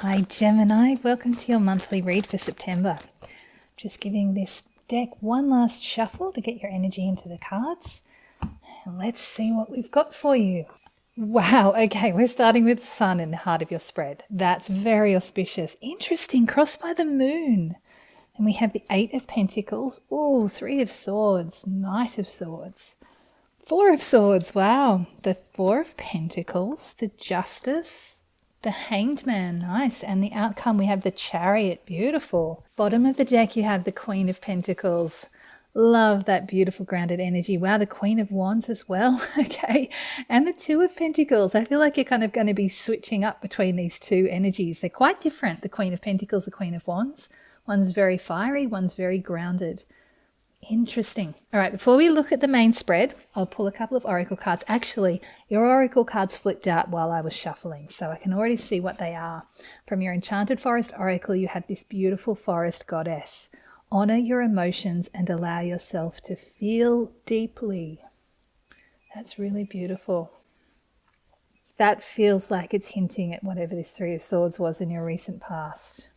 Hi Gemini, welcome to your monthly read for September. Just giving this deck one last shuffle to get your energy into the cards. And let's see what we've got for you. Wow, okay, we're starting with the sun in the heart of your spread. That's very auspicious. Interesting, crossed by the moon. And we have the Eight of Pentacles. Oh, Three of Swords, Knight of Swords. Four of Swords, wow. The Four of Pentacles, the Justice, the Hanged Man, nice. And the outcome, we have the Chariot, beautiful. Bottom of the deck, you have the Queen of Pentacles. Love that beautiful grounded energy. Wow, the Queen of Wands as well. Okay. And the Two of Pentacles. I feel like you're kind of going to be switching up between these two energies. They're quite different. The Queen of Pentacles, the Queen of Wands. One's very fiery, one's very grounded. Interesting. All right, before we look at the main spread, I'll pull a couple of oracle cards. Actually, your oracle cards flipped out while I was shuffling, so I can already see what they are. From your Enchanted Forest oracle, you have this beautiful forest goddess. Honor your emotions and allow yourself to feel deeply. That's really beautiful. That feels like it's hinting at whatever this Three of Swords was in your recent past.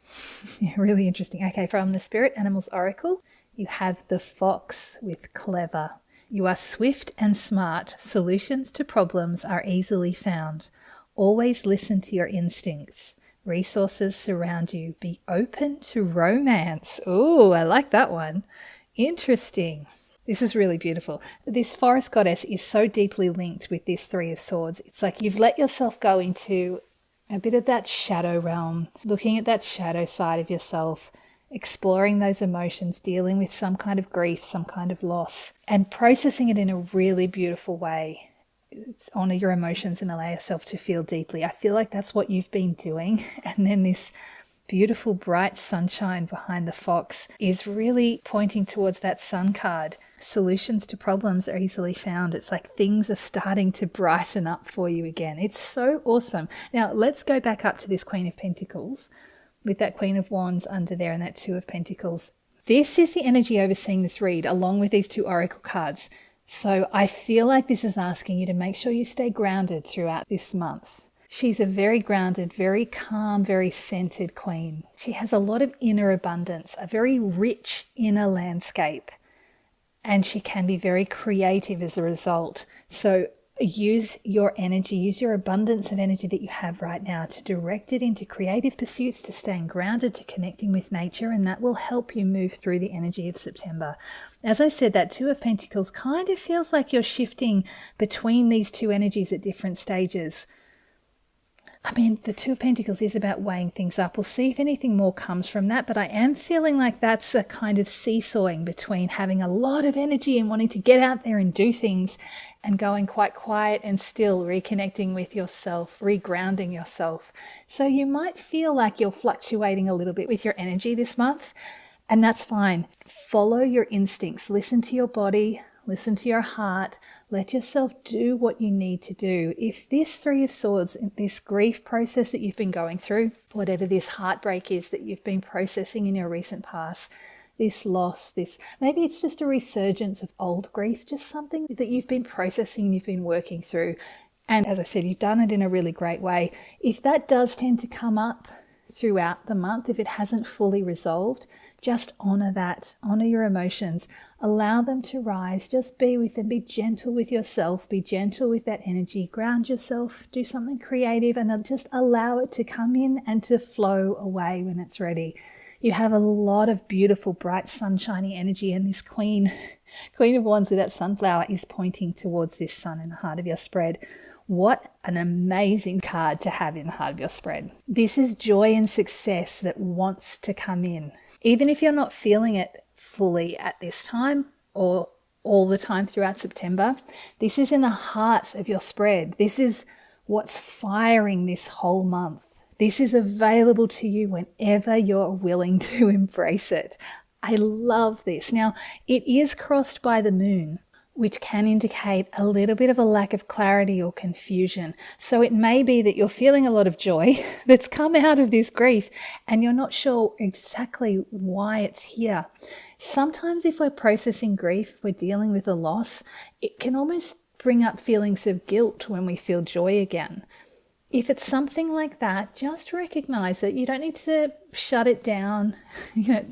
Yeah, really interesting. Okay, from the Spirit Animals oracle, you have the fox with clever. You are swift and smart. Solutions to problems are easily found. Always listen to your instincts. Resources surround you. Be open to romance. Oh, I like that one. Interesting. This is really beautiful. This forest goddess is so deeply linked with this Three of Swords. It's like you've let yourself go into a bit of that shadow realm, looking at that shadow side of yourself, exploring those emotions, dealing with some kind of grief, some kind of loss, and processing it in a really beautiful way. It's honor your emotions and allow yourself to feel deeply. I feel like that's what you've been doing. And then this beautiful bright sunshine behind the fox is really pointing towards that sun card. Solutions to problems are easily found. It's like things are starting to brighten up for you again. It's so awesome. Now let's go back up to this Queen of Pentacles with that Queen of Wands under there and that Two of Pentacles. This is the energy overseeing this read along with these two oracle cards. So I feel like this is asking you to make sure you stay grounded throughout this month. She's a very grounded, very calm, very centered queen. She has a lot of inner abundance, a very rich inner landscape, and she can be very creative as a result. So use your energy, use your abundance of energy that you have right now to direct it into creative pursuits, to staying grounded, to connecting with nature, and that will help you move through the energy of September. As I said, that Two of Pentacles kind of feels like you're shifting between these two energies at different stages. I mean, the Two of Pentacles is about weighing things up. We'll see if anything more comes from that, but I am feeling like that's a kind of seesawing between having a lot of energy and wanting to get out there and do things and going quite quiet and still reconnecting with yourself, regrounding yourself. So you might feel like you're fluctuating a little bit with your energy this month, and that's fine. Follow your instincts. Listen to your body. Listen to your heart. Let yourself do what you need to do. If this Three of Swords, this grief process that you've been going through, whatever this heartbreak is that you've been processing in your recent past, this loss, maybe it's just a resurgence of old grief, just something that you've been processing, you've been working through. And as I said, you've done it in a really great way. If that does tend to come up throughout the month, if it hasn't fully resolved, just honor that, honor your emotions, allow them to rise, just be with them, be gentle with yourself, be gentle with that energy, ground yourself, do something creative, and then just allow it to come in and to flow away when it's ready. You have a lot of beautiful, bright, sunshiny energy, and this Queen of Wands with that sunflower is pointing towards this sun in the heart of your spread. What an amazing card to have in the heart of your spread. This is joy and success that wants to come in. Even if you're not feeling it fully at this time or all the time throughout September, this is in the heart of your spread. This is what's firing this whole month. This is available to you whenever you're willing to embrace it. I love this. Now, it is crossed by the moon, which can indicate a little bit of a lack of clarity or confusion. So it may be that you're feeling a lot of joy that's come out of this grief and you're not sure exactly why it's here. Sometimes if we're processing grief, if we're dealing with a loss, it can almost bring up feelings of guilt when we feel joy again. if it's something like that, just recognize it. You don't need to shut it down,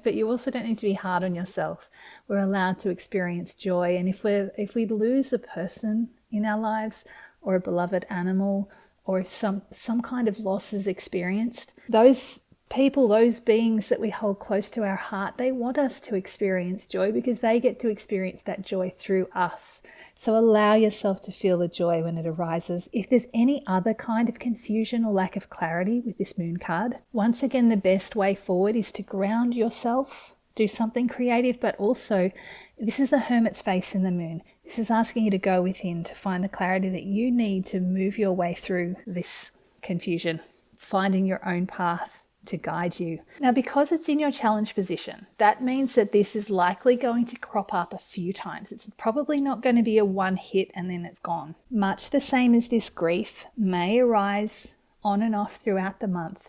but you also don't need to be hard on yourself. We're allowed to experience joy. And if we lose a person in our lives, or a beloved animal, or some kind of loss is experienced, those people, those beings that we hold close to our heart, they want us to experience joy because they get to experience that joy through us. So allow yourself to feel the joy when it arises. If there's any other kind of confusion or lack of clarity with this moon card, once again, the best way forward is to ground yourself, do something creative, but also this is the hermit's face in the moon. This is asking you to go within to find the clarity that you need to move your way through this confusion, finding your own path to guide you. Now, because it's in your challenge position, that means that this is likely going to crop up a few times. It's probably not going to be a one hit and then it's gone. Much the same as this grief may arise on and off throughout the month.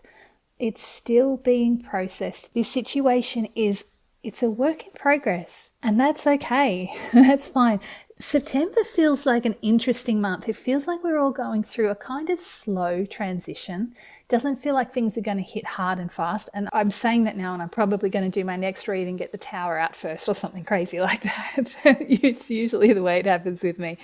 It's still being processed. This situation it's a work in progress, and that's okay. That's fine. September feels like an interesting month. It feels like we're all going through a kind of slow transition. Doesn't feel like things are going to hit hard and fast. And I'm saying that now, and I'm probably going to do my next read and get the tower out first or something crazy like that. It's usually the way it happens with me.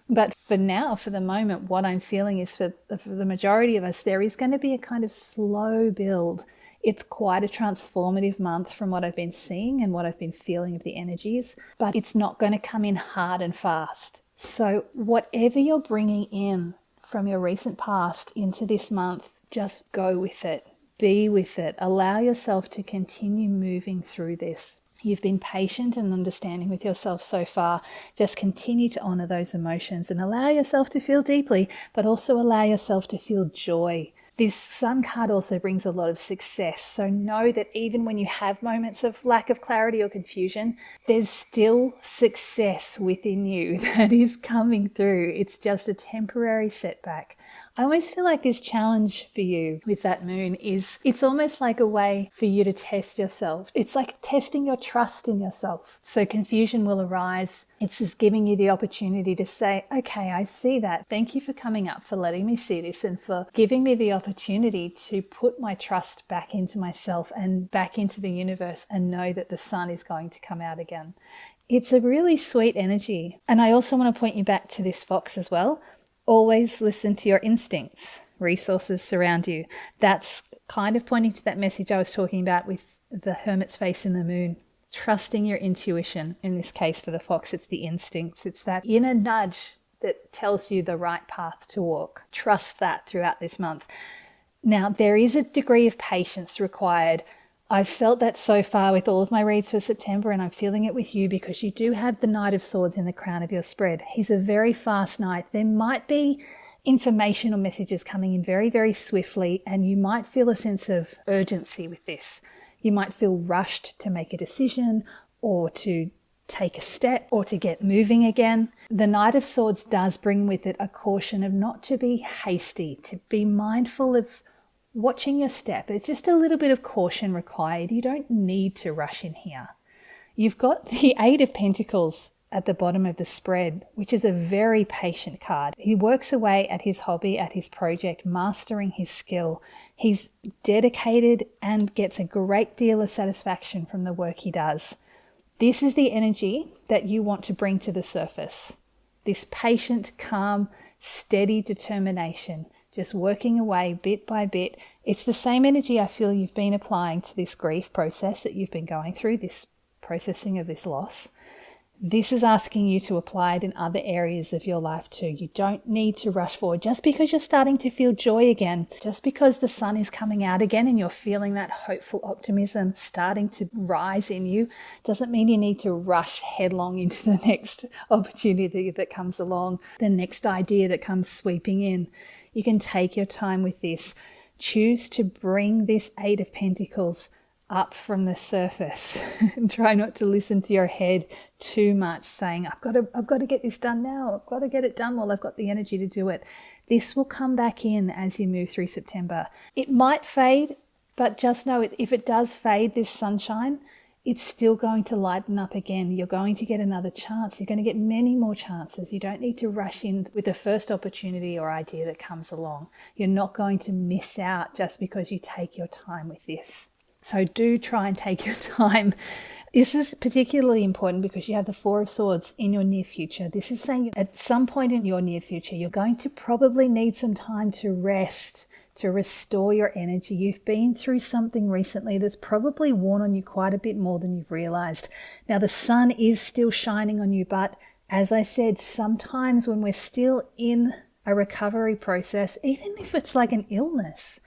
But for now, for the moment, what I'm feeling is for the majority of us, there is going to be a kind of slow build. It's quite a transformative month from what I've been seeing and what I've been feeling of the energies, but it's not going to come in hard and fast. So whatever you're bringing in from your recent past into this month, just go with it, be with it, allow yourself to continue moving through this. You've been patient and understanding with yourself so far. Just continue to honor those emotions and allow yourself to feel deeply, but also allow yourself to feel joy. This Sun card also brings a lot of success. So know that even when you have moments of lack of clarity or confusion, there's still success within you that is coming through. It's just a temporary setback. I almost feel like this challenge for you with that moon it's almost like a way for you to test yourself. It's like testing your trust in yourself. So confusion will arise. It's just giving you the opportunity to say, okay, I see that. Thank you for coming up, for letting me see this, and for giving me the opportunity to put my trust back into myself and back into the universe and know that the sun is going to come out again. It's a really sweet energy. And I also want to point you back to this fox as well. Always listen to your instincts. Resources surround you. That's kind of pointing to that message I was talking about with the hermit's face in the moon. Trusting your intuition. In this case, for the fox, it's the instincts. It's that inner nudge that tells you the right path to walk. Trust that throughout this month. Now, there is a degree of patience required. I've felt that so far with all of my reads for September, and I'm feeling it with you because you do have the Knight of Swords in the crown of your spread. He's a very fast knight. There might be information or messages coming in very, very swiftly, and you might feel a sense of urgency with this. You might feel rushed to make a decision or to take a step or to get moving again. The Knight of Swords does bring with it a caution of not to be hasty, to be mindful of watching your step. It's just a little bit of caution required. You don't need to rush in here. You've got the Eight of Pentacles at the bottom of the spread, which is a very patient card. He works away at his hobby, at his project, mastering his skill. He's dedicated and gets a great deal of satisfaction from the work he does. This is the energy that you want to bring to the surface. This patient, calm, steady determination, just working away bit by bit. It's the same energy I feel you've been applying to this grief process that you've been going through, this processing of this loss. This is asking you to apply it in other areas of your life too. You don't need to rush forward. Just because you're starting to feel joy again, just because the sun is coming out again and you're feeling that hopeful optimism starting to rise in you, doesn't mean you need to rush headlong into the next opportunity that comes along, the next idea that comes sweeping in. You can take your time with this. Choose to bring this Eight of Pentacles up from the surface and try not to listen to your head too much saying, I've got to get this done now. I've got to get it done while I've got the energy to do it. This will come back in as you move through September. It might fade, but just know if it does fade, this sunshine, it's still going to lighten up again. You're going to get another chance. You're going to get many more chances. You don't need to rush in with the first opportunity or idea that comes along. You're not going to miss out just because you take your time with this. So do try and take your time. This is particularly important because you have the Four of Swords in your near future. This is saying at some point in your near future, you're going to probably need some time to rest, to restore your energy. You've been through something recently that's probably worn on you quite a bit more than you've realized. Now, the sun is still shining on you, but as I said, sometimes when we're still in a recovery process, even if it's like an illness,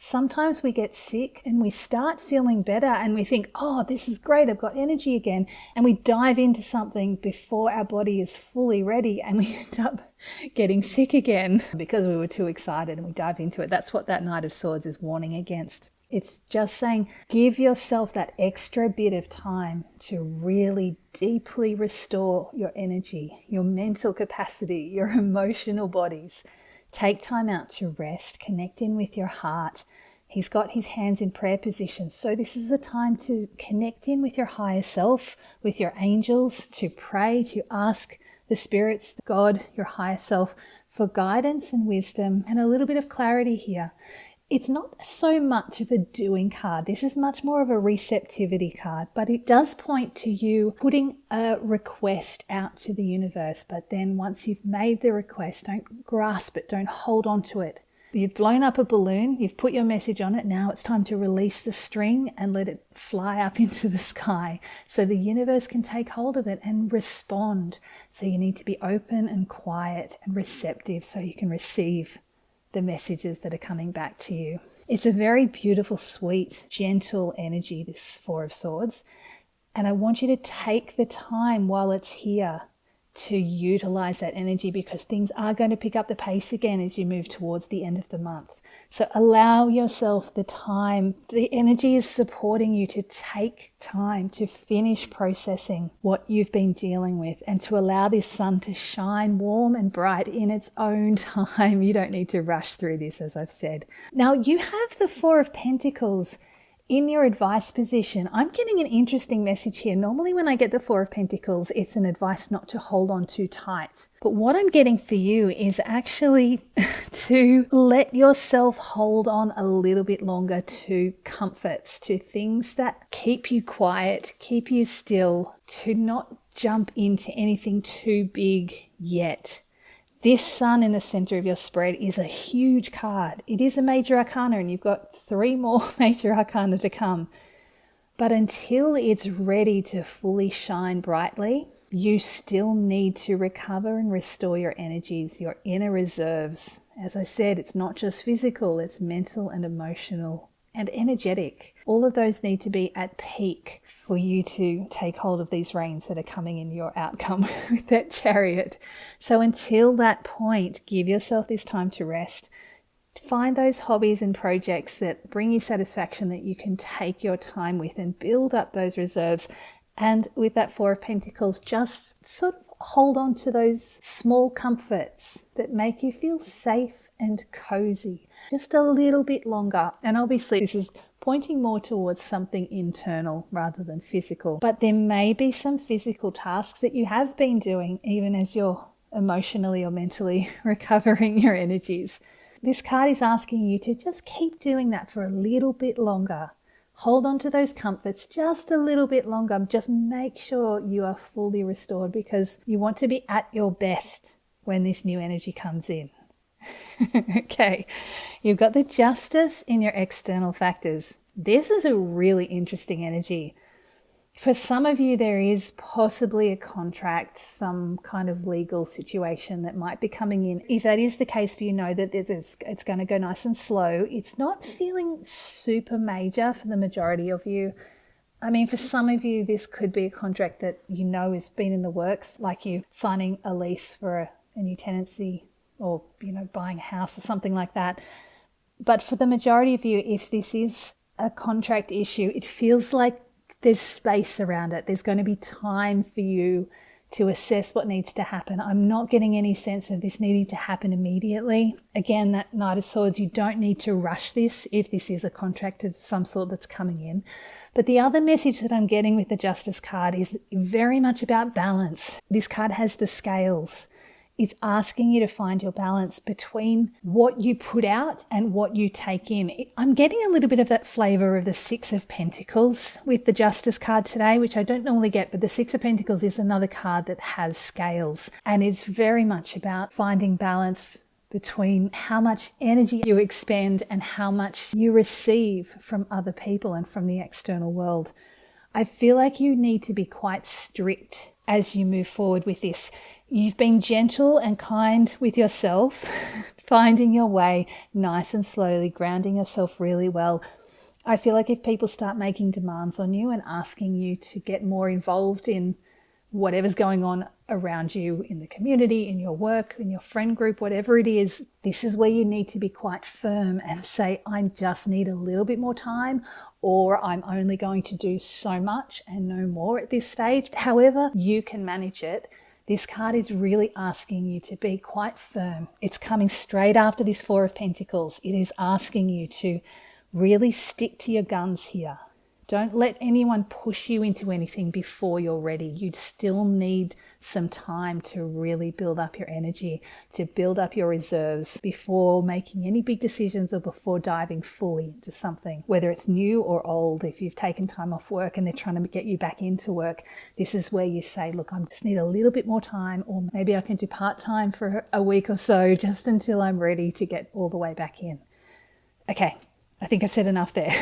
sometimes we get sick and we start feeling better and we think, oh, this is great, I've got energy again. And we dive into something before our body is fully ready and we end up getting sick again because we were too excited and we dived into it. That's what that Knight of Swords is warning against. It's just saying, give yourself that extra bit of time to really deeply restore your energy, your mental capacity, your emotional bodies. Take time out to rest, connect in with your heart. He's got his hands in prayer position. So this is the time to connect in with your higher self, with your angels, to pray, to ask the spirits, God, your higher self, for guidance and wisdom and a little bit of clarity here. It's not so much of a doing card. This is much more of a receptivity card, but it does point to you putting a request out to the universe. But then once you've made the request, don't grasp it, don't hold on to it. You've blown up a balloon, you've put your message on it. Now it's time to release the string and let it fly up into the sky so the universe can take hold of it and respond. So you need to be open and quiet and receptive so you can receive the messages that are coming back to you. It's a very beautiful, sweet, gentle energy, this Four of Swords. And I want you to take the time while it's here to utilize that energy because things are going to pick up the pace again as you move towards the end of the month. So allow yourself the time. The energy is supporting you to take time to finish processing what you've been dealing with and to allow this sun to shine warm and bright in its own time. You don't need to rush through this, as I've said. Now, you have the Four of Pentacles in your advice position. I'm getting an interesting message here. Normally when I get the Four of Pentacles, it's an advice not to hold on too tight. But what I'm getting for you is actually to let yourself hold on a little bit longer to comforts, to things that keep you quiet, keep you still, to not jump into anything too big yet. This sun in the center of your spread is a huge card. It is a major arcana and you've got 3 more major arcana to come. But until it's ready to fully shine brightly, you still need to recover and restore your energies, your inner reserves. As I said, it's not just physical, it's mental and emotional and energetic. All of those need to be at peak for you to take hold of these reins that are coming in your outcome with that Chariot. So until that point, give yourself this time to rest. Find those hobbies and projects that bring you satisfaction that you can take your time with and build up those reserves. And with that Four of Pentacles, just sort of hold on to those small comforts that make you feel safe and cozy just a little bit longer. And obviously this is pointing more towards something internal rather than physical. But there may be some physical tasks that you have been doing even as you're emotionally or mentally recovering your energies. This card is asking you to just keep doing that for a little bit longer. Hold on to those comforts just a little bit longer. Just make sure you are fully restored because you want to be at your best when this new energy comes in. Okay, you've got the Justice in your external factors. This is a really interesting energy. For some of you, there is possibly a contract, some kind of legal situation that might be coming in. If that is the case for you, know that it's going to go nice and slow. It's not feeling super major for the majority of you. I mean, for some of you, this could be a contract that you know has been in the works, like you signing a lease for a new tenancy or, buying a house or something like that. But for the majority of you, if this is a contract issue, it feels like there's space around it. There's going to be time for you to assess what needs to happen. I'm not getting any sense of this needing to happen immediately. Again, that Knight of Swords, you don't need to rush this if this is a contract of some sort that's coming in. But the other message that I'm getting with the Justice card is very much about balance. This card has the scales. It's asking you to find your balance between what you put out and what you take in. I'm getting a little bit of that flavor of the Six of Pentacles with the Justice card today, which I don't normally get, but the Six of Pentacles is another card that has scales. And it's very much about finding balance between how much energy you expend and how much you receive from other people and from the external world. I feel like you need to be quite strict as you move forward with this. You've been gentle and kind with yourself, finding your way nice and slowly, grounding yourself really well. I feel like if people start making demands on you and asking you to get more involved in whatever's going on around you in the community, in your work, in your friend group, whatever it is, this is where you need to be quite firm and say, I just need a little bit more time, or I'm only going to do so much and no more at this stage. However you can manage it, this card is really asking you to be quite firm. It's coming straight after this Four of Pentacles. It is asking you to really stick to your guns here. Don't let anyone push you into anything before you're ready. You still need some time to really build up your energy, to build up your reserves before making any big decisions or before diving fully into something, whether it's new or old. If you've taken time off work and they're trying to get you back into work, this is where you say, look, I just need a little bit more time, or maybe I can do part-time for a week or so just until I'm ready to get all the way back in. Okay, I think I've said enough there.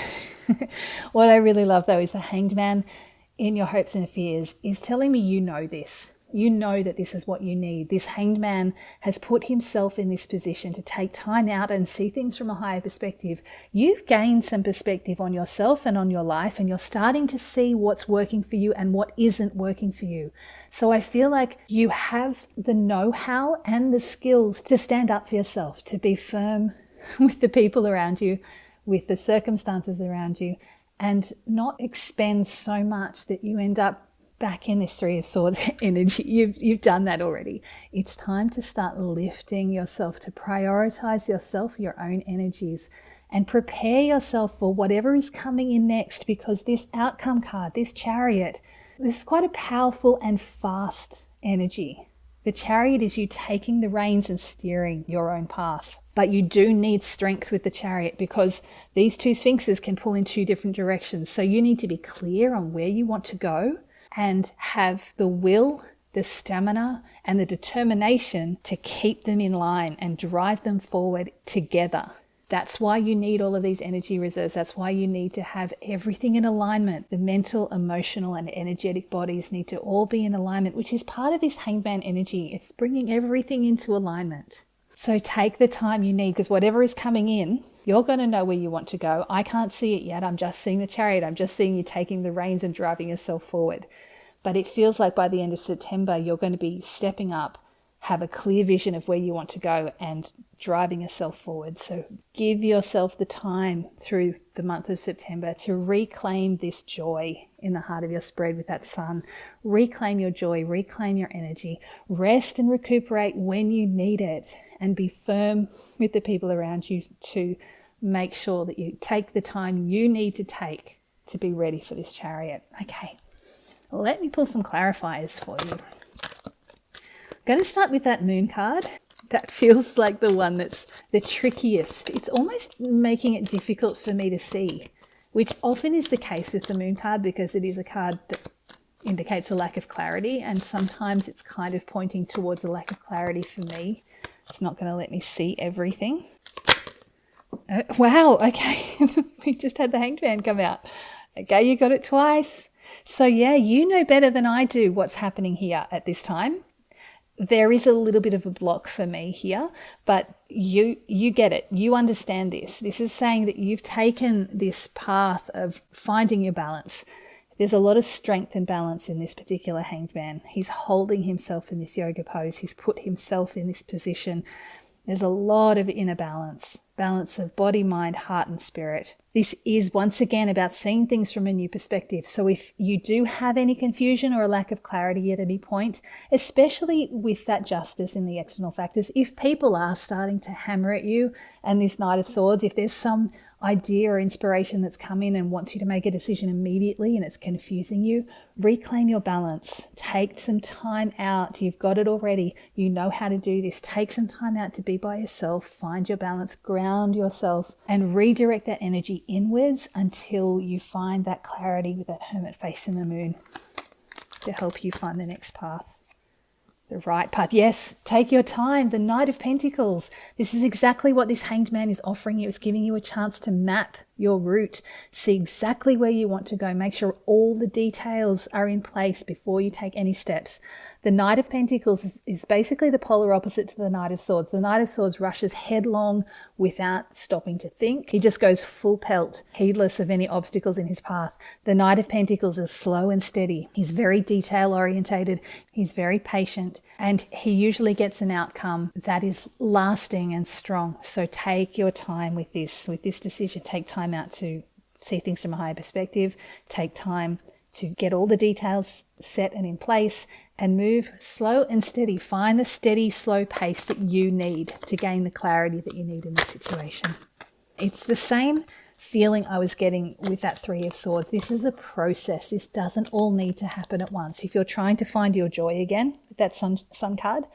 What I really love though is the Hanged Man in your hopes and fears is telling me you know this. You know that this is what you need. This Hanged Man has put himself in this position to take time out and see things from a higher perspective. You've gained some perspective on yourself and on your life, and you're starting to see what's working for you and what isn't working for you. So I feel like you have the know-how and the skills to stand up for yourself, to be firm with the people around you, with the circumstances around you, and not expend so much that you end up back in this Three of Swords energy. You've done that already. It's time to start lifting yourself, to prioritize yourself, your own energies, and prepare yourself for whatever is coming in next, because this outcome card, this Chariot, this is quite a powerful and fast energy. The Chariot is you taking the reins and steering your own path. But you do need strength with the Chariot, because these two Sphinxes can pull in two different directions. So you need to be clear on where you want to go and have the will, the stamina, and the determination to keep them in line and drive them forward together. That's why you need all of these energy reserves. That's why you need to have everything in alignment. The mental, emotional, and energetic bodies need to all be in alignment, which is part of this Hanged Man energy. It's bringing everything into alignment. So take the time you need, because whatever is coming in, you're going to know where you want to go. I can't see it yet. I'm just seeing the Chariot. I'm just seeing you taking the reins and driving yourself forward. But it feels like by the end of September, you're going to be stepping up, have a clear vision of where you want to go and driving yourself forward. So give yourself the time through the month of September to reclaim this joy in the heart of your spread with that Sun. Reclaim your joy, reclaim your energy, rest and recuperate when you need it, and be firm with the people around you to make sure that you take the time you need to take to be ready for this Chariot. Okay, let me pull some clarifiers for you. I'm going to start with that Moon card. That feels like the one that's the trickiest. It's almost making it difficult for me to see, which often is the case with the Moon card, because it is a card that indicates a lack of clarity, and sometimes it's kind of pointing towards a lack of clarity for me. It's not going to let me see everything. Wow, okay. We just had the Hanged Man come out. Okay, you got it twice. So yeah, you know better than I do what's happening here at this time. There is a little bit of a block for me here, but you get it. You understand this. This is saying that you've taken this path of finding your balance. There's a lot of strength and balance in this particular Hanged Man. He's holding himself in this yoga pose. He's put himself in this position. There's a lot of inner balance, balance of body, mind, heart, and spirit. This is once again about seeing things from a new perspective. So if you do have any confusion or a lack of clarity at any point, especially with that justice in the external factors, if people are starting to hammer at you and this Knight of Swords, if there's some idea or inspiration that's come in and wants you to make a decision immediately and it's confusing you, reclaim your balance. Take some time out. You've got it already. You know how to do this. Take some time out to be by yourself, find your balance, ground yourself, and redirect that energy inwards until you find that clarity with that Hermit facing the moon to help you find the next path. The right path. Yes, take your time. The Knight of Pentacles. This is exactly what this Hanged Man is offering you. It's giving you a chance to map your route, see exactly where you want to go, make sure all the details are in place before you take any steps. The Knight of Pentacles is basically the polar opposite to the Knight of Swords. The Knight of Swords rushes headlong without stopping to think. He just goes full pelt, heedless of any obstacles in his path. The Knight of Pentacles is slow and steady. He's very detail orientated. He's very patient, and he usually gets an outcome that is lasting and strong. So take your time with this decision. Take time out to see things from a higher perspective. Take time to get all the details set and in place, and move slow and steady. Find the steady, slow pace that you need to gain the clarity that you need in this situation. It's the same feeling I was getting with that Three of Swords. This is a process. This doesn't all need to happen at once. If you're trying to find your joy again with that sun card,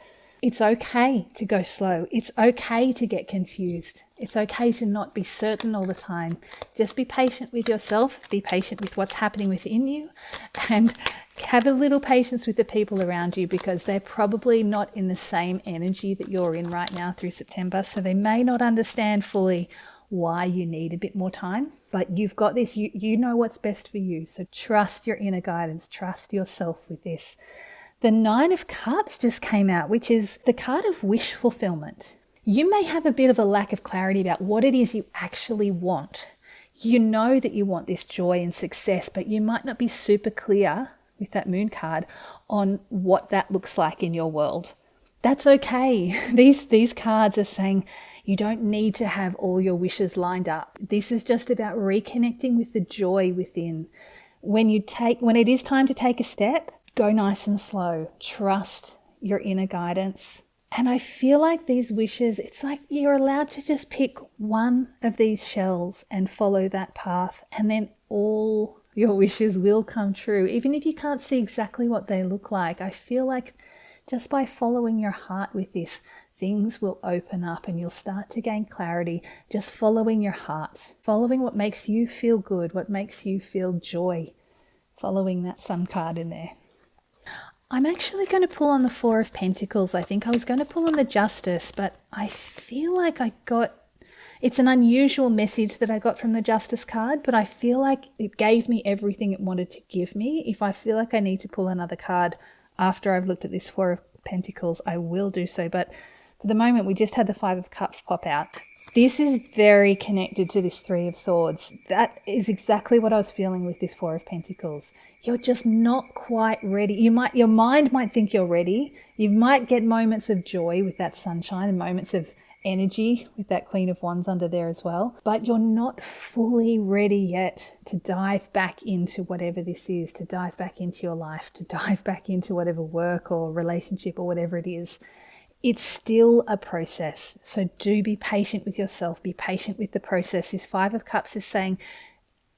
it's okay to go slow. It's okay to get confused. It's okay to not be certain all the time. Just be patient with yourself. Be patient with what's happening within you, and have a little patience with the people around you, because they're probably not in the same energy that you're in right now through September. So they may not understand fully why you need a bit more time, but you've got this. You know what's best for you. So trust your inner guidance. Trust yourself with this. The Nine of Cups just came out, which is the card of wish fulfillment. You may have a bit of a lack of clarity about what it is you actually want. You know that you want this joy and success, but you might not be super clear with that Moon card on what that looks like in your world. That's okay. These cards are saying you don't need to have all your wishes lined up. This is just about reconnecting with the joy within. When it is time to take a step, go nice and slow. Trust your inner guidance. And I feel like these wishes, it's like you're allowed to just pick one of these shells and follow that path, and then all your wishes will come true. Even if you can't see exactly what they look like, I feel like just by following your heart with this, things will open up and you'll start to gain clarity. Just following your heart, following what makes you feel good, what makes you feel joy, following that Sun card in there. I'm actually going to pull on the Four of Pentacles. I think I was going to pull on the Justice, but I feel like it's an unusual message that I got from the Justice card, but I feel like it gave me everything it wanted to give me. If I feel like I need to pull another card after I've looked at this Four of Pentacles, I will do so. But for the moment, we just had the Five of Cups pop out. This is very connected to this Three of Swords. That is exactly what I was feeling with this Four of Pentacles. You're just not quite ready. Your mind might think you're ready. You might get moments of joy with that sunshine and moments of energy with that Queen of Wands under there as well. But you're not fully ready yet to dive back into whatever this is, to dive back into your life, to dive back into whatever work or relationship or whatever it is. It's still a process. So do be patient with yourself. Be patient with the process. This Five of Cups is saying,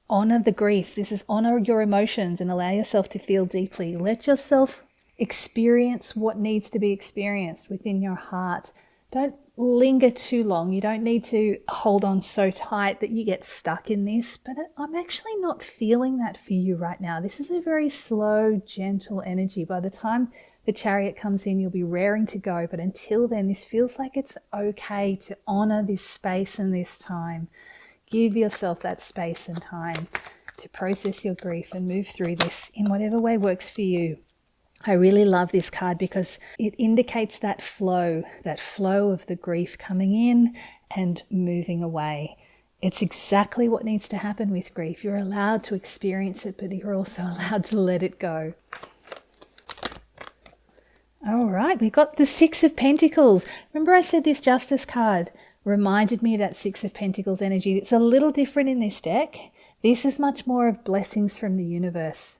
honor the grief. This is honor your emotions and allow yourself to feel deeply. Let yourself experience what needs to be experienced within your heart. Don't linger too long. You don't need to hold on so tight that you get stuck in this. But I'm actually not feeling that for you right now. This is a very slow, gentle energy. By the time the Chariot comes in, you'll be raring to go. But until then, this feels like it's okay to honor this space and this time. Give yourself that space and time to process your grief and move through this in whatever way works for you. I really love this card because it indicates that flow of the grief coming in and moving away. It's exactly what needs to happen with grief. You're allowed to experience it, but you're also allowed to let it go. All right, we got the Six of Pentacles. Remember I said this Justice card reminded me of that Six of Pentacles energy. It's a little different in this deck. This is much more of blessings from the universe.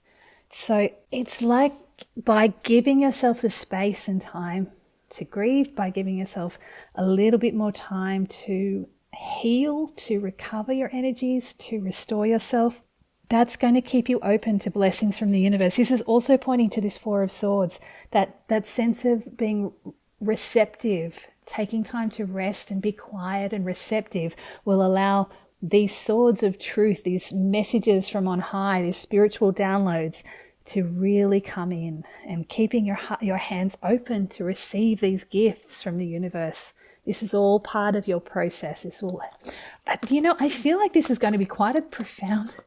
So it's like by giving yourself the space and time to grieve, by giving yourself a little bit more time to heal, to recover your energies, to restore yourself, that's going to keep you open to blessings from the universe. This is also pointing to this Four of Swords, that sense of being receptive, taking time to rest and be quiet and receptive will allow these swords of truth, these messages from on high, these spiritual downloads to really come in, and keeping your hands open to receive these gifts from the universe. This is all part of your process. I feel like this is going to be quite a profound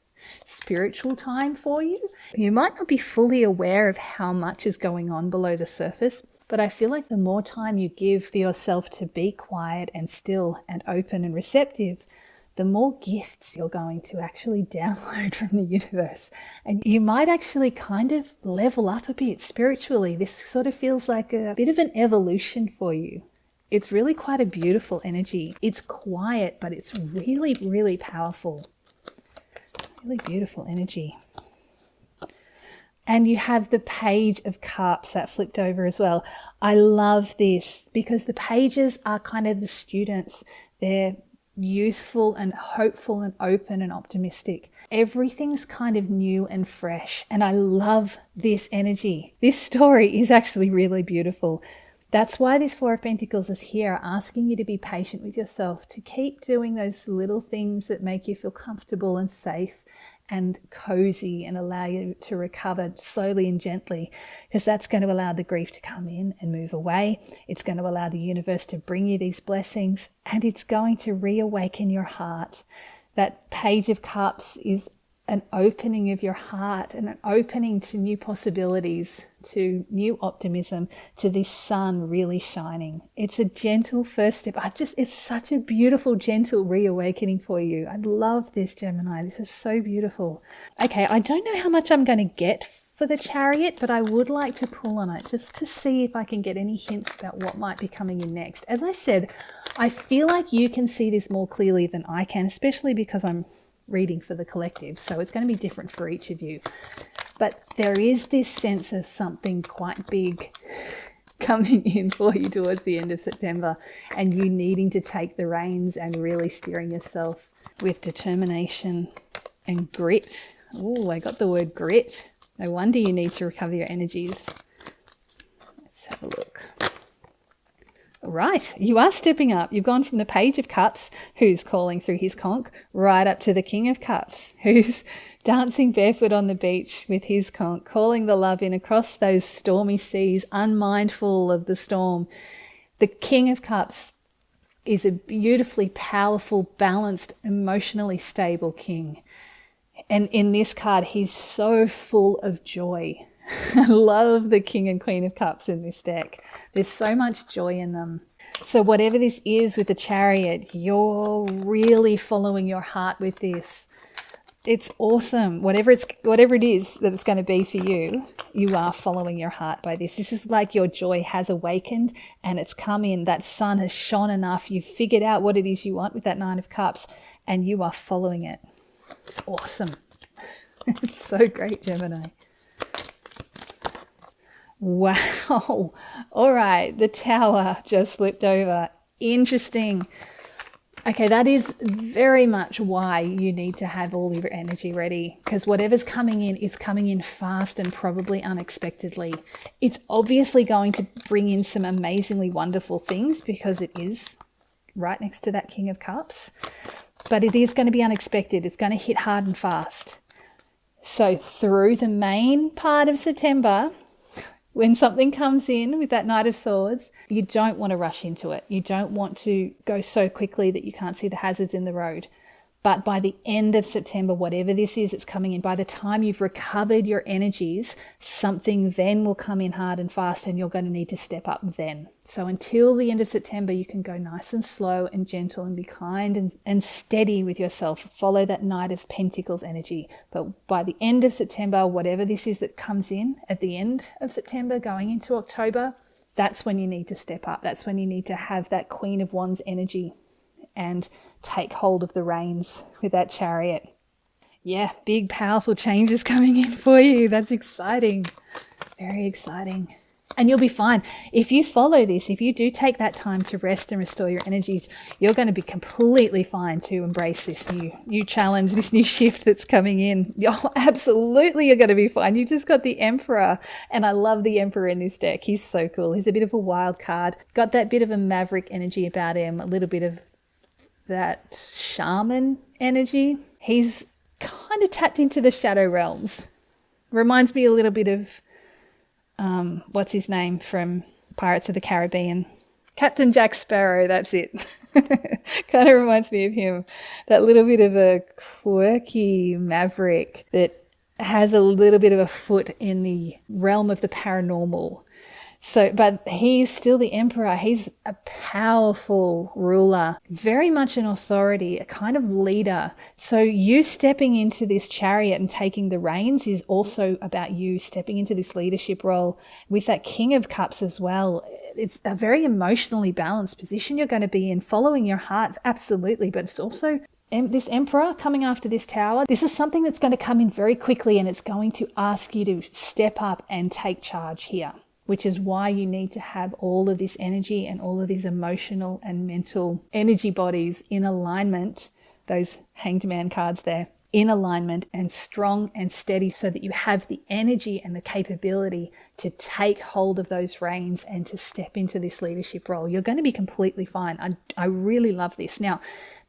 spiritual time for you. You might not be fully aware of how much is going on below the surface, but I feel like the more time you give for yourself to be quiet and still and open and receptive, the more gifts you're going to actually download from the universe. And you might actually kind of level up a bit spiritually. This sort of feels like a bit of an evolution for you. It's really quite a beautiful energy. It's quiet, but it's really, really powerful. Really beautiful energy. And you have the Page of Cups that flipped over as well. I love this because the pages are kind of the students. They're youthful and hopeful and open and optimistic. Everything's kind of new and fresh. And I love this energy. This story is actually really beautiful. That's why this Four of Pentacles is here, asking you to be patient with yourself, to keep doing those little things that make you feel comfortable and safe and cozy and allow you to recover slowly and gently, because that's going to allow the grief to come in and move away. It's going to allow the universe to bring you these blessings, and it's going to reawaken your heart. That Page of Cups is an opening of your heart and an opening to new possibilities, to new optimism, to this sun really shining. It's a gentle first step. It's such a beautiful, gentle reawakening for you. I love this, Gemini. This is so beautiful. Okay, I don't know how much I'm going to get for the Chariot, but I would like to pull on it just to see if I can get any hints about what might be coming in next. As I said, I feel like you can see this more clearly than I can, especially because I'm reading for the collective, so it's going to be different for each of you. But there is this sense of something quite big coming in for you towards the end of September, and you needing to take the reins and really steering yourself with determination and grit. Oh, I got the word grit. No wonder you need to recover your energies. Let's have a look. All right, you are stepping up. You've gone from the Page of Cups, who's calling through his conch, right up to the King of Cups, who's dancing barefoot on the beach with his conch, calling the love in across those stormy seas, unmindful of the storm. The King of Cups is a beautifully powerful, balanced, emotionally stable king. And in this card, he's so full of joy. I love the King and Queen of Cups in this deck. There's so much joy in them. So whatever this is with the Chariot, you're really following your heart with this. It's awesome. Whatever it is that it's going to be for you, you are following your heart by this. This is like your joy has awakened and it's come in. That sun has shone enough. You've figured out what it is you want with that Nine of Cups and you are following it. It's awesome. It's so great, Gemini. Wow. All right. The Tower just flipped over. Interesting. Okay, that is very much why you need to have all your energy ready, because whatever's coming in is coming in fast and probably unexpectedly. It's obviously going to bring in some amazingly wonderful things because it is right next to that King of Cups, but it is going to be unexpected. It's going to hit hard and fast. So through the main part of September, when something comes in with that Knight of Swords, you don't want to rush into it. You don't want to go so quickly that you can't see the hazards in the road. But by the end of September, whatever this is, it's coming in. By the time you've recovered your energies, something then will come in hard and fast and you're going to need to step up then. So until the end of September, you can go nice and slow and gentle and be kind and steady with yourself. Follow that Knight of Pentacles energy. But by the end of September, whatever this is that comes in at the end of September, going into October, that's when you need to step up. That's when you need to have that Queen of Wands energy and take hold of the reins with that Chariot. Yeah, big, powerful changes coming in for you. That's exciting. Very exciting. And you'll be fine. If you follow this, if you do take that time to rest and restore your energies, you're going to be completely fine to embrace this new challenge, this new shift that's coming in. Absolutely, you're going to be fine. You just got the Emperor, and I love the Emperor in this deck. He's so cool. He's a bit of a wild card. Got that bit of a maverick energy about him, a little bit of that shaman energy. He's kind of tapped into the shadow realms. Reminds me a little bit of what's his name from Pirates of the Caribbean? Captain Jack Sparrow, that's it. Kind of reminds me of him. That little bit of a quirky maverick that has a little bit of a foot in the realm of the paranormal. So, but he's still the Emperor. He's a powerful ruler, very much an authority, a kind of leader. So you stepping into this Chariot and taking the reins is also about you stepping into this leadership role with that King of Cups as well. It's a very emotionally balanced position you're going to be in, following your heart, absolutely, but it's also this Emperor coming after this Tower. This is something that's going to come in very quickly, and it's going to ask you to step up and take charge here, which is why you need to have all of this energy and all of these emotional and mental energy bodies in alignment, those Hanged Man cards there, in alignment and strong and steady, so that you have the energy and the capability to take hold of those reins and to step into this leadership role. You're going to be completely fine. I really love this. Now,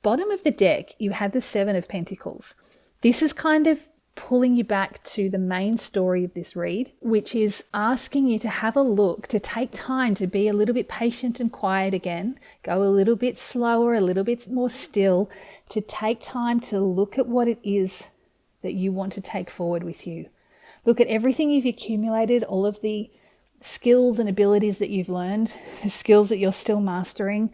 bottom of the deck, you have the Seven of Pentacles. This is kind of pulling you back to the main story of this read, which is asking you to have a look, to take time to be a little bit patient and quiet again, go a little bit slower, a little bit more still, to take time to look at what it is that you want to take forward with you. Look at everything you've accumulated, all of the skills and abilities that you've learned, the skills that you're still mastering,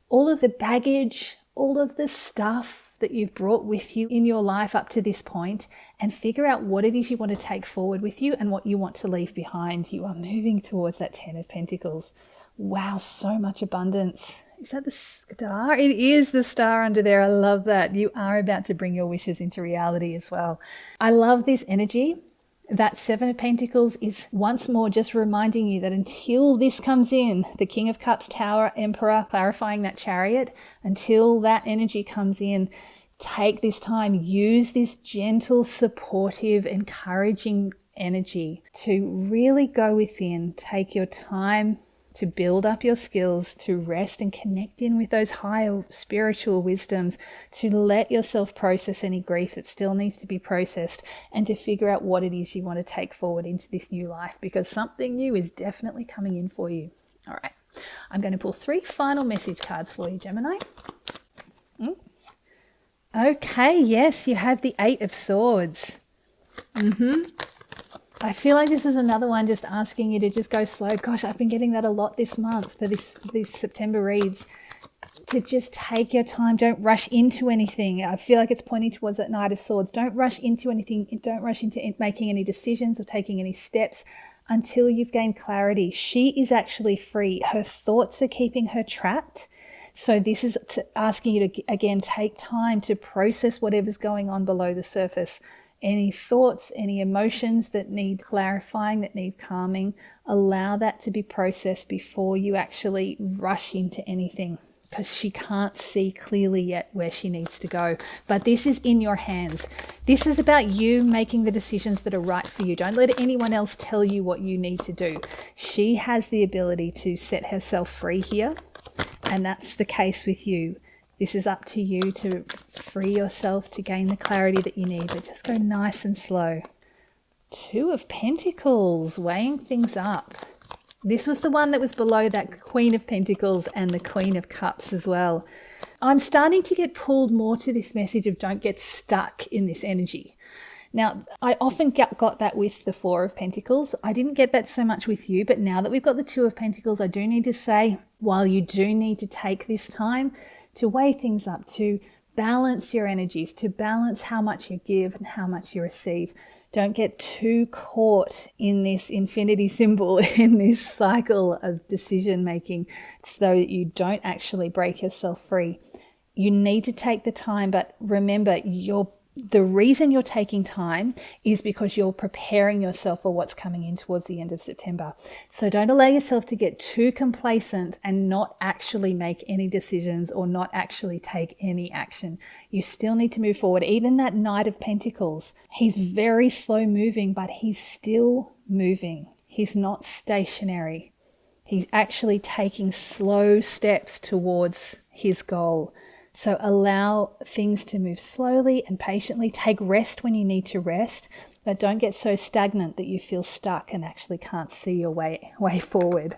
all of the baggage, all of the stuff that you've brought with you in your life up to this point, and figure out what it is you want to take forward with you and what you want to leave behind. You are moving towards that 10 of Pentacles. Wow, so much abundance. Is that the star? It is the star under there. I love that. You are about to bring your wishes into reality as well. I love this energy. That Seven of Pentacles is once more just reminding you that until this comes in, the King of Cups, Tower, Emperor, clarifying that Chariot, until that energy comes in, take this time, use this gentle, supportive, encouraging energy to really go within, take your time to build up your skills, to rest and connect in with those higher spiritual wisdoms, to let yourself process any grief that still needs to be processed, and to figure out what it is you want to take forward into this new life, because something new is definitely coming in for you. All right, I'm going to pull 3 final message cards for you, Gemini. Okay, yes, you have the 8 of Swords. I feel like this is another one just asking you to just go slow. Gosh, I've been getting that a lot this month for these September reads. To just take your time. Don't rush into anything. I feel like it's pointing towards that Knight of Swords. Don't rush into anything. Don't rush into making any decisions or taking any steps until you've gained clarity. She is actually free. Her thoughts are keeping her trapped. So this is asking you to, again, take time to process whatever's going on below the surface. Any thoughts, any emotions that need clarifying, that need calming, allow that to be processed before you actually rush into anything, because she can't see clearly yet where she needs to go. But this is in your hands. This is about you making the decisions that are right for you. Don't let anyone else tell you what you need to do. She has the ability to set herself free here, and that's the case with you. This is up to you to free yourself to gain the clarity that you need, but just go nice and slow. 2 of Pentacles, weighing things up. This was the one that was below that Queen of Pentacles and the Queen of Cups as well. I'm starting to get pulled more to this message of don't get stuck in this energy. Now, I often got that with the 4 of Pentacles. I didn't get that so much with you, but now that we've got the 2 of Pentacles, I do need to say, while you do need to take this time to weigh things up, to balance your energies, to balance how much you give and how much you receive. Don't get too caught in this infinity symbol, in this cycle of decision making, so that you don't actually break yourself free. You need to take the time, but remember, the reason you're taking time is because you're preparing yourself for what's coming in towards the end of September. So don't allow yourself to get too complacent and not actually make any decisions or not actually take any action. You still need to move forward. Even that Knight of Pentacles, he's very slow moving, but he's still moving. He's not stationary. He's actually taking slow steps towards his goal. So allow things to move slowly and patiently. Take rest when you need to rest, but don't get so stagnant that you feel stuck and actually can't see your way forward.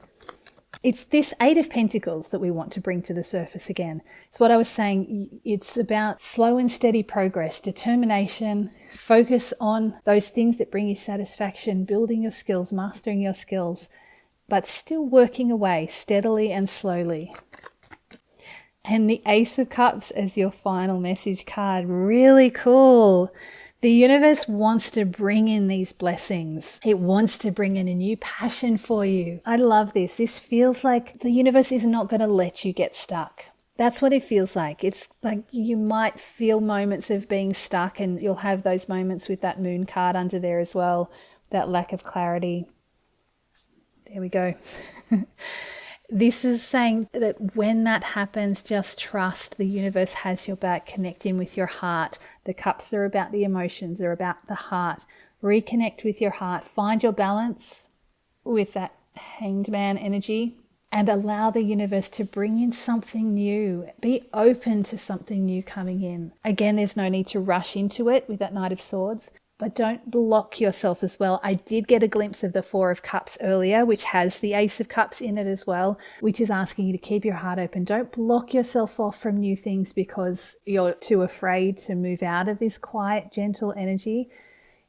It's this Eight of Pentacles that we want to bring to the surface again. It's what I was saying. It's about slow and steady progress, determination, focus on those things that bring you satisfaction, building your skills, mastering your skills, but still working away steadily and slowly. And the Ace of Cups as your final message card. Really cool. The universe wants to bring in these blessings. It wants to bring in a new passion for you. I love this. This feels like the universe is not going to let you get stuck. That's what it feels like. It's like you might feel moments of being stuck, and you'll have those moments with that Moon card under there as well, that lack of clarity. There we go. This is saying that when that happens, just trust the universe has your back. Connect in with your heart. The cups are about the emotions. They're about the heart. Reconnect with your heart. Find your balance with that Hanged Man energy and allow the universe to bring in something new. Be open to something new coming in. Again, there's no need to rush into it with that Knight of Swords. But don't block yourself as well. I did get a glimpse of the Four of Cups earlier, which has the Ace of Cups in it as well, which is asking you to keep your heart open. Don't block yourself off from new things because you're too afraid to move out of this quiet, gentle energy.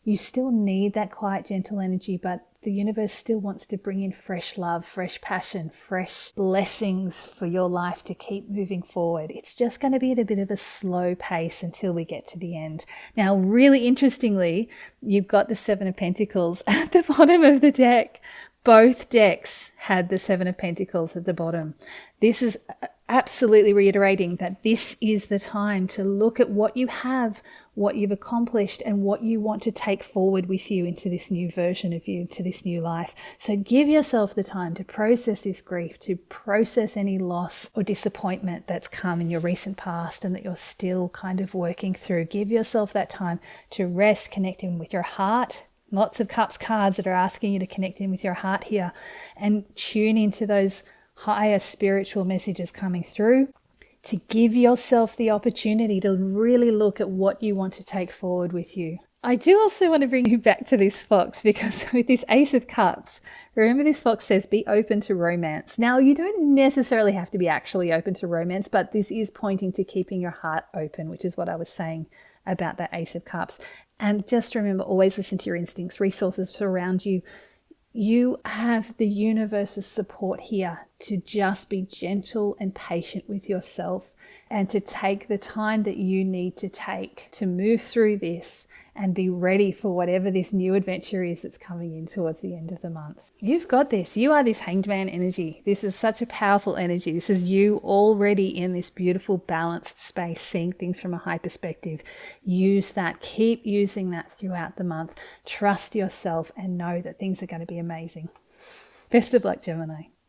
You still need that quiet, gentle energy, but the universe still wants to bring in fresh love, fresh passion, fresh blessings for your life to keep moving forward. It's just going to be at a bit of a slow pace until we get to the end. Now, really interestingly, you've got the Seven of Pentacles at the bottom of the deck. Both decks had the Seven of Pentacles at the bottom. This is absolutely reiterating that this is the time to look at what you have, what you've accomplished, and what you want to take forward with you into this new version of you, to this new life. So give yourself the time to process this grief, to process any loss or disappointment that's come in your recent past and that you're still kind of working through. Give yourself that time to rest, connect in with your heart. Lots of Cups cards that are asking you to connect in with your heart here and tune into those higher spiritual messages coming through, to give yourself the opportunity to really look at what you want to take forward with you. I do also want to bring you back to this fox, because with this Ace of Cups, remember this fox says be open to romance. Now, you don't necessarily have to be actually open to romance, but this is pointing to keeping your heart open, which is what I was saying about that Ace of Cups. And just remember, always listen to your instincts. Resources surround you. You have the universe's support here to just be gentle and patient with yourself and to take the time that you need to take to move through this and be ready for whatever this new adventure is that's coming in towards the end of the month. You've got this. You are this Hanged Man energy. This is such a powerful energy. This is you already in this beautiful balanced space, seeing things from a high perspective. Use that. Keep using that throughout the month. Trust yourself and know that things are going to be amazing. Best of luck, Gemini.